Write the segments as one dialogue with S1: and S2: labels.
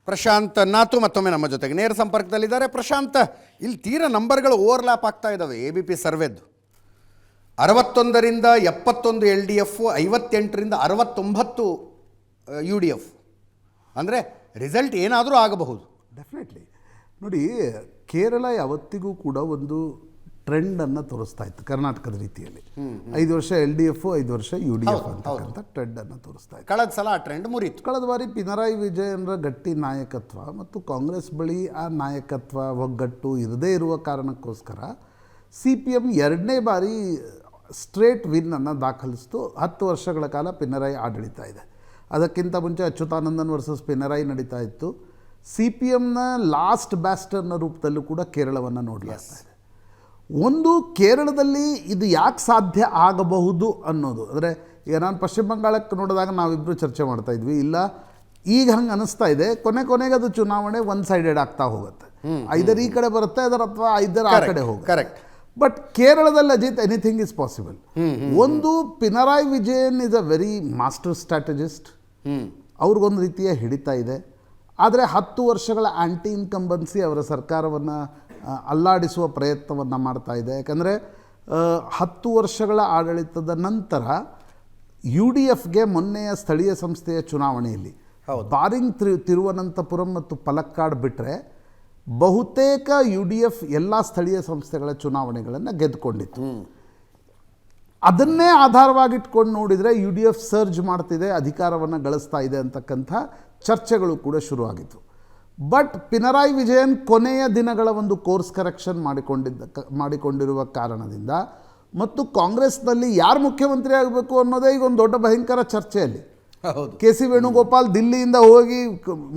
S1: ಪ್ರಶಾಂತ್ ನಾತು ಮತ್ತೊಮ್ಮೆ ನಮ್ಮ ಜೊತೆಗೆ ನೇರ ಸಂಪರ್ಕದಲ್ಲಿದ್ದಾರೆ. ಪ್ರಶಾಂತ್, ಇಲ್ಲಿ ತೀರಾ ನಂಬರ್ಗಳು ಓವರ್ಲ್ಯಾಪ್ ಆಗ್ತಾ ಇದ್ದಾವೆ. ABP ಸರ್ವೆದ್ದು 61ರಿಂದ 71 LDF, 58ರಿಂದ 69 UDF. ಅಂದರೆ ರಿಸಲ್ಟ್ ಏನಾದರೂ ಆಗಬಹುದು.
S2: ಡೆಫಿನೆಟ್ಲಿ ನೋಡಿ, ಕೇರಳ ಯಾವತ್ತಿಗೂ ಕೂಡ ಒಂದು ಟ್ರೆಂಡನ್ನು ತೋರಿಸ್ತಾ ಇತ್ತು ಕರ್ನಾಟಕದ ರೀತಿಯಲ್ಲಿ. 5 ವರ್ಷ LDF, 5 ವರ್ಷ UDF ಅಂತಕ್ಕಂಥ ಟ್ರೆಂಡನ್ನು ತೋರಿಸ್ತಾ ಇತ್ತು.
S1: ಕಳೆದ ಸಲ ಆ ಟ್ರೆಂಡ್ ಮುರಿಯಿತು.
S2: ಕಳೆದ ಬಾರಿ ಪಿನರಾಯಿ ವಿಜಯನ್ರ ಗಟ್ಟಿ ನಾಯಕತ್ವ ಮತ್ತು ಕಾಂಗ್ರೆಸ್ ಬಳಿ ಆ ನಾಯಕತ್ವ ಒಗ್ಗಟ್ಟು ಇರದೇ ಇರುವ ಕಾರಣಕ್ಕೋಸ್ಕರ CPM 2ನೇ ಬಾರಿ ಸ್ಟ್ರೇಟ್ ವಿನ್ನನ್ನು ದಾಖಲಿಸಿತು. 10 ವರ್ಷಗಳ ಕಾಲ ಪಿನರಾಯಿ ಆಡಳಿತ ಇದೆ. ಅದಕ್ಕಿಂತ ಮುಂಚೆ ಅಚ್ಯುತಾನಂದನ್ ವರ್ಸಸ್ ಪಿನರಾಯಿ ನಡೀತಾ ಇತ್ತು. CPMನ ಲಾಸ್ಟ್ ಬ್ಯಾಸ್ಟರ್ನ ರೂಪದಲ್ಲೂ ಕೂಡ ಕೇರಳವನ್ನು ನೋಡಲಾಗ್ತಾ ಇದೆ. ಒಂದು ಕೇರಳದಲ್ಲಿ ಇದು ಯಾಕೆ ಸಾಧ್ಯ ಆಗಬಹುದು ಅನ್ನೋದು, ಅಂದರೆ ಈಗ ನಾನು ಪಶ್ಚಿಮ ಬಂಗಾಳಕ್ಕೆ ನೋಡಿದಾಗ ನಾವಿಬ್ಬರು ಚರ್ಚೆ ಮಾಡ್ತಾ ಇದ್ವಿ, ಇಲ್ಲ ಈಗ ಹಂಗೆ ಅನಿಸ್ತಾ ಇದೆ ಕೊನೆಗೆ ಅದು ಚುನಾವಣೆ ಒನ್ ಸೈಡೆಡ್ ಆಗ್ತಾ ಹೋಗುತ್ತೆ. ಐದರ್ ಈ ಕಡೆ ಬರುತ್ತೆ ಅಥವಾ ಐದರ್ ಆ ಕಡೆ ಹೋಗುತ್ತೆ.
S1: ಕರೆಕ್ಟ್.
S2: ಬಟ್ ಕೇರಳದಲ್ಲಿ ಅಜಿತ್ ಎನಿಥಿಂಗ್ ಇಸ್ ಪಾಸಿಬಲ್. ಒಂದು Pinarayi Vijayan is a very master strategist. ಅವ್ರಿಗೊಂದು ರೀತಿಯ ಹಿಡಿತಾ ಇದೆ. ಆದರೆ 10 ವರ್ಷಗಳ ಆ್ಯಂಟಿ ಇನ್ಕಂಬನ್ಸಿ ಅವರ ಸರ್ಕಾರವನ್ನು ಅಲ್ಲಾಡಿಸುವ ಪ್ರಯತ್ನವನ್ನು ಮಾಡ್ತಾ ಇದೆ. ಯಾಕಂದರೆ 10 ವರ್ಷಗಳ ಆಡಳಿತದ ನಂತರ UDFಗೆ ಮೊನ್ನೆಯ ಸ್ಥಳೀಯ ಸಂಸ್ಥೆಯ ಚುನಾವಣೆಯಲ್ಲಿ ಬಾರಿಂಗ್ ತಿರುವನಂತಪುರಂ ಮತ್ತು ಪಲಕ್ಕಾಡ್ ಬಿಟ್ಟರೆ ಬಹುತೇಕ UDF ಎಲ್ಲ ಸ್ಥಳೀಯ ಸಂಸ್ಥೆಗಳ ಚುನಾವಣೆಗಳನ್ನು ಗೆದ್ದುಕೊಂಡಿತ್ತು. ಅದನ್ನೇ ಆಧಾರವಾಗಿಟ್ಕೊಂಡು ನೋಡಿದರೆ UDF ಸರ್ಜ್ ಮಾಡ್ತಿದೆ, ಅಧಿಕಾರವನ್ನು ಗಳಿಸ್ತಾ ಇದೆ ಅಂತಕ್ಕಂಥ ಚರ್ಚೆಗಳು ಕೂಡ ಶುರುವಾಗಿತ್ತು. ಬಟ್ ಪಿನರಾಯಿ ವಿಜಯನ್ ಕೊನೆಯ ದಿನಗಳ ಒಂದು ಕೋರ್ಸ್ ಕರೆಕ್ಷನ್ ಮಾಡಿಕೊಂಡಿರುವ ಕಾರಣದಿಂದ ಮತ್ತು ಕಾಂಗ್ರೆಸ್ನಲ್ಲಿ ಯಾರು ಮುಖ್ಯಮಂತ್ರಿ ಆಗಬೇಕು ಅನ್ನೋದೇ ಈಗ ಒಂದು ದೊಡ್ಡ ಭಯಂಕರ ಚರ್ಚೆಯಲ್ಲಿ. KC ವೇಣುಗೋಪಾಲ್ ದಿಲ್ಲಿಯಿಂದ ಹೋಗಿ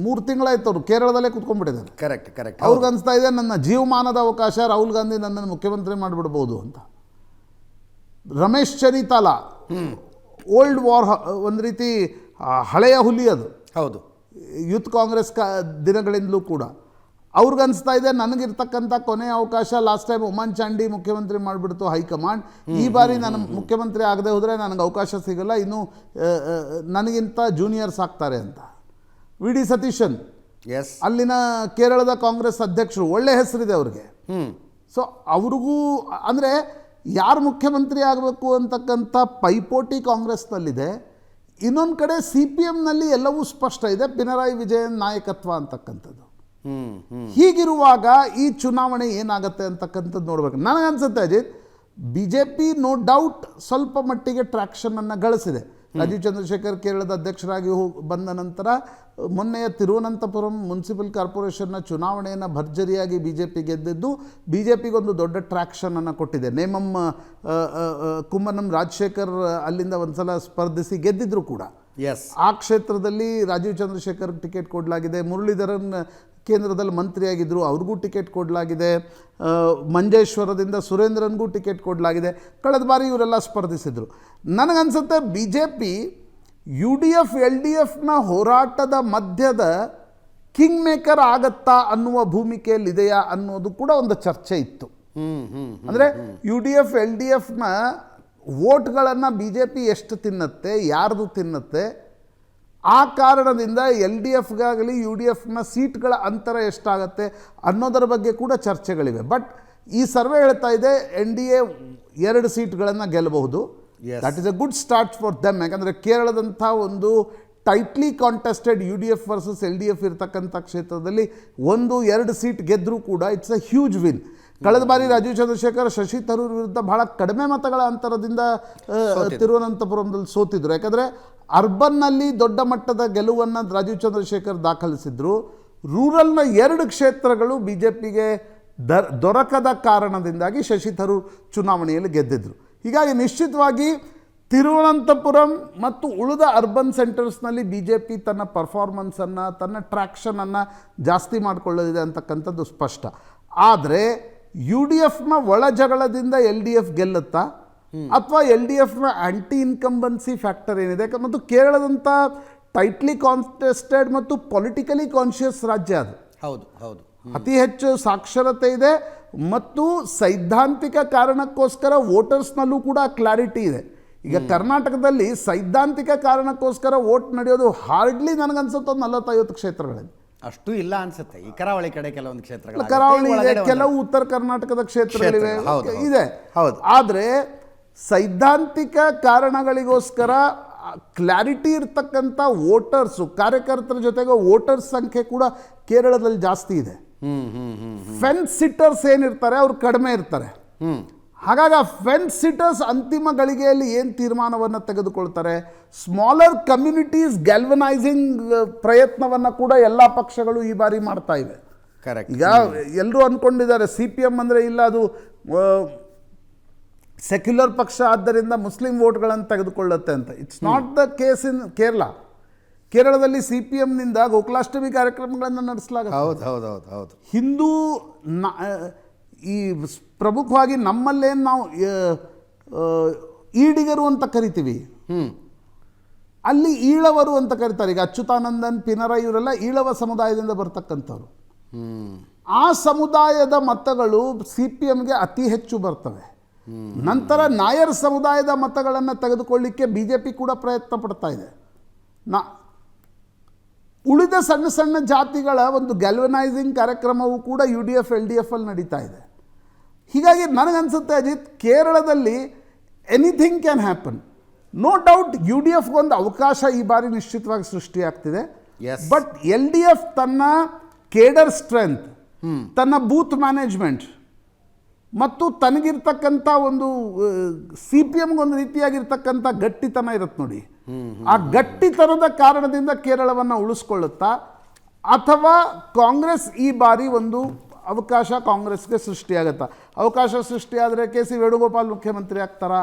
S2: 3 ತಿಂಗಳಾಯ್ತು ಅವರು ಕೇರಳದಲ್ಲೇ ಕೂತ್ಕೊಂಡ್ಬಿಟ್ಟಿದ್ದಾರೆ.
S1: ಕರೆಕ್ಟ್.
S2: ಅವ್ರಿಗೆ ಅನಿಸ್ತಾ ಇದೆ ನನ್ನ ಜೀವಮಾನದ ಅವಕಾಶ, ರಾಹುಲ್ ಗಾಂಧಿ ನನ್ನನ್ನು ಮುಖ್ಯಮಂತ್ರಿ ಮಾಡಿಬಿಡ್ಬೋದು ಅಂತ. ರಮೇಶ್ ಚೆನಿತಾಲ ಓಲ್ಡ್ ವಾರ್, ಒಂದು ರೀತಿ ಹಳೆಯ ಹುಲಿ ಅದು.
S1: ಹೌದು.
S2: ಯೂತ್ ಕಾಂಗ್ರೆಸ್ ದಿನಗಳಿಂದಲೂ ಕೂಡ ಅವ್ರಿಗನ್ನಿಸ್ತಾ ಇದೆ ನನಗಿರ್ತಕ್ಕಂಥ ಕೊನೆಯ ಅವಕಾಶ. ಲಾಸ್ಟ್ ಟೈಮ್ ಉಮನ್ ಚಾಂಡಿ ಮುಖ್ಯಮಂತ್ರಿ ಮಾಡಿಬಿಡ್ತು ಹೈಕಮಾಂಡ್. ಈ ಬಾರಿ ನಾನು ಮುಖ್ಯಮಂತ್ರಿ ಆಗದೆ ಹೋದರೆ ನನಗೆ ಅವಕಾಶ ಸಿಗಲ್ಲ, ಇನ್ನು ನನಗಿಂತ ಜೂನಿಯರ್ಸ್ ಆಗ್ತಾರೆ ಅಂತ. VD ಸತೀಶನ್ ಅಲ್ಲಿನ ಕೇರಳದ ಕಾಂಗ್ರೆಸ್ ಅಧ್ಯಕ್ಷರು, ಒಳ್ಳೆ ಹೆಸರಿದೆ ಅವ್ರಿಗೆ. ಸೊ ಅವ್ರಿಗೂ ಅಂದರೆ ಯಾರು ಮುಖ್ಯಮಂತ್ರಿ ಆಗಬೇಕು ಅಂತಕ್ಕಂಥ ಪೈಪೋಟಿ ಕಾಂಗ್ರೆಸ್ನಲ್ಲಿದೆ. ಇನ್ನೊಂದು ಕಡೆ CPMನಲ್ಲಿ ಎಲ್ಲವೂ ಸ್ಪಷ್ಟ ಇದೆ, ಪಿನರಾಯಿ ವಿಜಯನ್ ನಾಯಕತ್ವ ಅಂತಕ್ಕಂಥದ್ದು. ಹೀಗಿರುವಾಗ ಈ ಚುನಾವಣೆ ಏನಾಗುತ್ತೆ ಅಂತಕ್ಕಂಥದ್ದು ನೋಡ್ಬೇಕು. ನನಗನ್ಸುತ್ತೆ ಅಜಿತ್, BJP ನೋ ಡೌಟ್ ಸ್ವಲ್ಪ ಮಟ್ಟಿಗೆ ಟ್ರ್ಯಾಕ್ಷನನ್ನು ಗಳಿಸಿದೆ. ರಾಜೀವ್ ಚಂದ್ರಶೇಖರ್ ಕೇರಳದ ಅಧ್ಯಕ್ಷರಾಗಿ ಬಂದ ನಂತರ ಮೊನ್ನೆಯ ತಿರುವನಂತಪುರಂ ಮುನ್ಸಿಪಲ್ ಕಾರ್ಪೊರೇಷನ್ನ ಚುನಾವಣೆಯನ್ನು ಭರ್ಜರಿಯಾಗಿ BJP ಗೆದ್ದಿದ್ದು BJPಗೊಂದು ದೊಡ್ಡ ಟ್ರ್ಯಾಕ್ಷನನ್ನು ಕೊಟ್ಟಿದೆ. ನೇಮಂ ಕುಮ್ಮನಂ ರಾಜಶೇಖರ್ ಅಲ್ಲಿಂದ ಒಂದ್ಸಲ ಸ್ಪರ್ಧಿಸಿ ಗೆದ್ದಿದ್ರು ಕೂಡ. ಆ ಕ್ಷೇತ್ರದಲ್ಲಿ ರಾಜೀವ್ ಚಂದ್ರಶೇಖರ್ ಟಿಕೆಟ್ ಕೊಡಲಾಗಿದೆ. ಮುರಳೀಧರನ್ ಕೇಂದ್ರದಲ್ಲಿ ಮಂತ್ರಿಯಾಗಿದ್ದರು, ಅವ್ರಿಗೂ ಟಿಕೆಟ್ ಕೊಡಲಾಗಿದೆ. ಮಂಜೇಶ್ವರದಿಂದ ಸುರೇಂದ್ರನ್ಗೂ ಟಿಕೆಟ್ ಕೊಡಲಾಗಿದೆ. ಕಳೆದ ಬಾರಿ ಇವರೆಲ್ಲ ಸ್ಪರ್ಧಿಸಿದರು. ನನಗನ್ಸುತ್ತೆ BJP UDF LDFನ ಹೋರಾಟದ ಮಧ್ಯದ ಕಿಂಗ್ ಮೇಕರ್ ಆಗತ್ತಾ ಅನ್ನುವ ಭೂಮಿಕೆಯಲ್ಲಿದೆಯಾ ಅನ್ನೋದು ಕೂಡ ಒಂದು ಚರ್ಚೆ ಇತ್ತು. ಅಂದರೆ UDF LDFನ ವೋಟ್ಗಳನ್ನು BJP ಎಷ್ಟು ತಿನ್ನುತ್ತೆ, ಯಾರ್ದು ತಿನ್ನುತ್ತೆ, ಆ ಕಾರಣದಿಂದ LDFಗಾಗಲಿ UDFನ ಸೀಟ್ಗಳ ಅಂತರ ಎಷ್ಟಾಗತ್ತೆ ಅನ್ನೋದರ ಬಗ್ಗೆ ಕೂಡ ಚರ್ಚೆಗಳಿವೆ. ಬಟ್ ಈ ಸರ್ವೆ ಹೇಳ್ತಾ ಇದೆ NDA 2 ಸೀಟ್ಗಳನ್ನು ಗೆಲ್ಲಬಹುದು. That is a good start for them. ಯಾಕಂದರೆ ಕೇರಳದಂಥ ಒಂದು ಟೈಟ್ಲಿ ಕಾಂಟೆಸ್ಟೆಡ್ UDF ವರ್ಸಸ್ LDF ಇರತಕ್ಕಂಥ ಕ್ಷೇತ್ರದಲ್ಲಿ 1-2 ಸೀಟ್ ಗೆದ್ದರೂ ಕೂಡ ಇಟ್ಸ್ ಅ ಹ್ಯೂಜ್ ವಿನ್. ಕಳೆದ ಬಾರಿ ರಾಜೀವ್ ಚಂದ್ರಶೇಖರ್ ಶಶಿ ತರೂರ್ ವಿರುದ್ಧ ಬಹಳ ಕಡಿಮೆ ಮತಗಳ ಅಂತರದಿಂದ ತಿರುವನಂತಪುರಂದಲ್ಲಿ ಸೋತಿದ್ರು. ಯಾಕಂದರೆ ಅರ್ಬನ್ನಲ್ಲಿ ದೊಡ್ಡ ಮಟ್ಟದ ಗೆಲುವನ್ನು ರಾಜೀವ್ ಚಂದ್ರಶೇಖರ್ ದಾಖಲಿಸಿದ್ರು. ರೂರಲ್ನ 2 ಕ್ಷೇತ್ರಗಳು BJPಗೆ ದೊರಕದ ಕಾರಣದಿಂದಾಗಿ ಶಶಿ ತರೂರ್ ಚುನಾವಣೆಯಲ್ಲಿ ಗೆದ್ದಿದ್ರು. ಹೀಗಾಗಿ ನಿಶ್ಚಿತವಾಗಿ ತಿರುವನಂತಪುರಂ ಮತ್ತು ಉಳಿದ ಅರ್ಬನ್ ಸೆಂಟರ್ಸ್ನಲ್ಲಿ BJP ತನ್ನ ಪರ್ಫಾರ್ಮೆನ್ಸನ್ನು, ತನ್ನ ಟ್ರ್ಯಾಕ್ಷನನ್ನು ಜಾಸ್ತಿ ಮಾಡಿಕೊಳ್ಳಲಿದೆ ಅಂತಕ್ಕಂಥದ್ದು ಸ್ಪಷ್ಟ. ಆದರೆ UDFನ ಒಳ ಜಗಳದಿಂದ LDF ಗೆಲ್ಲುತ್ತಾ ಅಥವಾ LDFನ ಆ್ಯಂಟಿ ಇನ್ಕಂಬನ್ಸಿ ಫ್ಯಾಕ್ಟರ್ ಏನಿದೆ, ಮತ್ತು ಕೇರಳದಂಥ ಟೈಟ್ಲಿ ಕಾಂಟೆಸ್ಟೆಡ್ ಮತ್ತು ಪೊಲಿಟಿಕಲಿ ಕಾನ್ಷಿಯಸ್ ರಾಜ್ಯ ಅದು.
S1: ಹೌದು.
S2: ಅತಿ ಹೆಚ್ಚು ಸಾಕ್ಷರತೆ ಇದೆ ಮತ್ತು ಸೈದ್ಧಾಂತಿಕ ಕಾರಣಕ್ಕೋಸ್ಕರ ವೋಟರ್ಸ್ನಲ್ಲೂ ಕೂಡ ಕ್ಲಾರಿಟಿ ಇದೆ. ಈಗ ಕರ್ನಾಟಕದಲ್ಲಿ ಸೈದ್ಧಾಂತಿಕ ಕಾರಣಕ್ಕೋಸ್ಕರ ವೋಟ್ ನಡೆಯೋದು ಹಾರ್ಡ್ಲಿ ನನಗನ್ಸುತ್ತೆ 40-50 ಕ್ಷೇತ್ರಗಳಲ್ಲಿ.
S1: ಅಷ್ಟು ಇಲ್ಲ ಅನ್ಸುತ್ತೆ ಈ ಕರಾವಳಿ ಕಡೆ ಕೆಲವೊಂದು ಕ್ಷೇತ್ರಗಳು
S2: ಕರಾವಳಿ ಇದೆ, ಕೆಲವು ಉತ್ತರ ಕರ್ನಾಟಕದ ಕ್ಷೇತ್ರಗಳಿವೆ,
S1: ಹೌದು,
S2: ಇದೆ.
S1: ಹೌದು.
S2: ಆದರೆ ಸೈದ್ಧಾಂತಿಕ ಕಾರಣಗಳಿಗೋಸ್ಕರ ಕ್ಲಾರಿಟಿ ಇರ್ತಕ್ಕಂಥ ವೋಟರ್ಸು, ಕಾರ್ಯಕರ್ತರ ಜೊತೆಗೆ ವೋಟರ್ಸ್ ಸಂಖ್ಯೆ ಕೂಡ ಕೇರಳದಲ್ಲಿ ಜಾಸ್ತಿ ಇದೆ. ಫೆನ್ಸ್ ಸಿಟ್ಟರ್ಸ್ ಏನಿರ್ತಾರೆ ಅವ್ರು ಕಡಿಮೆ ಇರ್ತಾರೆ. ಹಾಗಾಗಿ ಆ ಫೆನ್ಸ್ ಸಿಟ್ಟರ್ಸ್ ಅಂತಿಮ ಗಳಿಗೆಯಲ್ಲಿ ಏನು ತೀರ್ಮಾನವನ್ನು ತೆಗೆದುಕೊಳ್ತಾರೆ, ಸ್ಮಾಲರ್ ಕಮ್ಯುನಿಟೀಸ್ ಗ್ಯಾಲ್ವನೈಸಿಂಗ್ ಪ್ರಯತ್ನವನ್ನು ಕೂಡ ಎಲ್ಲ ಪಕ್ಷಗಳು ಈ ಬಾರಿ ಮಾಡ್ತಾ ಇವೆ.
S1: ಕರೆಕ್ಟ್.
S2: ಈಗ ಎಲ್ಲರೂ ಅಂದ್ಕೊಂಡಿದ್ದಾರೆ CPM ಅಂದರೆ ಇಲ್ಲ ಅದು ಸೆಕ್ಯುಲರ್ ಪಕ್ಷ ಆದ್ದರಿಂದ ಮುಸ್ಲಿಂ ವೋಟ್ಗಳನ್ನು ತೆಗೆದುಕೊಳ್ಳುತ್ತೆ ಅಂತ. It's not the case in Kerala. ಕೇರಳದಲ್ಲಿ CPMನಿಂದ ಗೋಕುಲಾಷ್ಟಮಿ ಕಾರ್ಯಕ್ರಮಗಳನ್ನು ನಡೆಸಲಾಗುತ್ತೆ.
S1: ಹೌದು ಹೌದು ಹೌದು ಹೌದು.
S2: ಹಿಂದೂ ಈ ಪ್ರಮುಖವಾಗಿ ನಮ್ಮಲ್ಲೇನು ನಾವು ಈಡಿಗರು ಅಂತ ಕರಿತೀವಿ, ಅಲ್ಲಿ ಈಳವರು ಅಂತ ಕರೀತಾರೆ. ಈಗ ಅಚ್ಯುತಾನಂದನ್, ಪಿನರೈ ಇವರೆಲ್ಲ ಈಳವ ಸಮುದಾಯದಿಂದ ಬರ್ತಕ್ಕಂಥವ್ರು. ಆ ಸಮುದಾಯದ ಮತಗಳು CPMಗೆ ಅತಿ ಹೆಚ್ಚು ಬರ್ತವೆ. ನಂತರ ನಾಯರ್ ಸಮುದಾಯದ ಮತಗಳನ್ನು ತೆಗೆದುಕೊಳ್ಳಿಕ್ಕೆ BJP ಕೂಡ ಪ್ರಯತ್ನ ಪಡ್ತಾ ಇದೆ. ಉಳಿದ ಸಣ್ಣ ಸಣ್ಣ ಜಾತಿಗಳ ಒಂದು ಗ್ಯಾಲ್ವನೈಸಿಂಗ್ ಕಾರ್ಯಕ್ರಮವೂ ಕೂಡ UDF LDF ಅಲ್ಲಿ ನಡೀತಾ ಇದೆ. ಹೀಗಾಗಿ ನನಗನ್ಸುತ್ತೆ ಅಜಿತ್, ಕೇರಳದಲ್ಲಿ anything can happen. No doubt UDF ಒಂದು ಅವಕಾಶ ಈ ಬಾರಿ ನಿಶ್ಚಿತವಾಗಿ ಸೃಷ್ಟಿಯಾಗ್ತಿದೆ. ಬಟ್ LDF ತನ್ನ ಕೇಡರ್ ಸ್ಟ್ರೆಂತ್, ತನ್ನ ಬೂತ್ ಮ್ಯಾನೇಜ್ಮೆಂಟ್ ಮತ್ತು ತನಗಿರ್ತಕ್ಕಂಥ ಒಂದು CPMಗೆ ಒಂದು ರೀತಿಯಾಗಿರ್ತಕ್ಕಂಥ ಗಟ್ಟಿತನ ಇರುತ್ತೆ ನೋಡಿ, ಆ ಗಟ್ಟಿತನದ ಕಾರಣದಿಂದ ಕೇರಳವನ್ನು ಉಳಿಸ್ಕೊಳ್ಳುತ್ತಾ, ಅಥವಾ ಕಾಂಗ್ರೆಸ್ ಈ ಬಾರಿ ಒಂದು ಅವಕಾಶ ಕಾಂಗ್ರೆಸ್ಗೆ ಸೃಷ್ಟಿಯಾಗುತ್ತಾ? ಅವಕಾಶ ಸೃಷ್ಟಿಯಾದರೆ KC ವೇಣುಗೋಪಾಲ್ ಮುಖ್ಯಮಂತ್ರಿ ಆಗ್ತಾರಾ,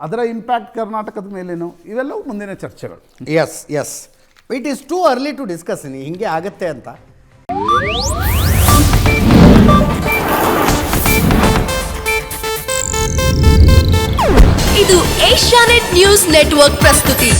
S2: ಅದರ ಇಂಪ್ಯಾಕ್ಟ್ ಕರ್ನಾಟಕದ ಮೇಲೇನು, ಇವೆಲ್ಲವೂ ಮುಂದಿನ ಚರ್ಚೆಗಳು.
S1: Yes it is too early to discuss ಹಿಂಗೆ ಆಗುತ್ತೆ ಅಂತ.
S3: ಇದು ಏಷ್ಯಾನೆಟ್ ನ್ಯೂಸ್ ನೆಟ್ವರ್ಕ್ ಪ್ರಸ್ತುತಿ.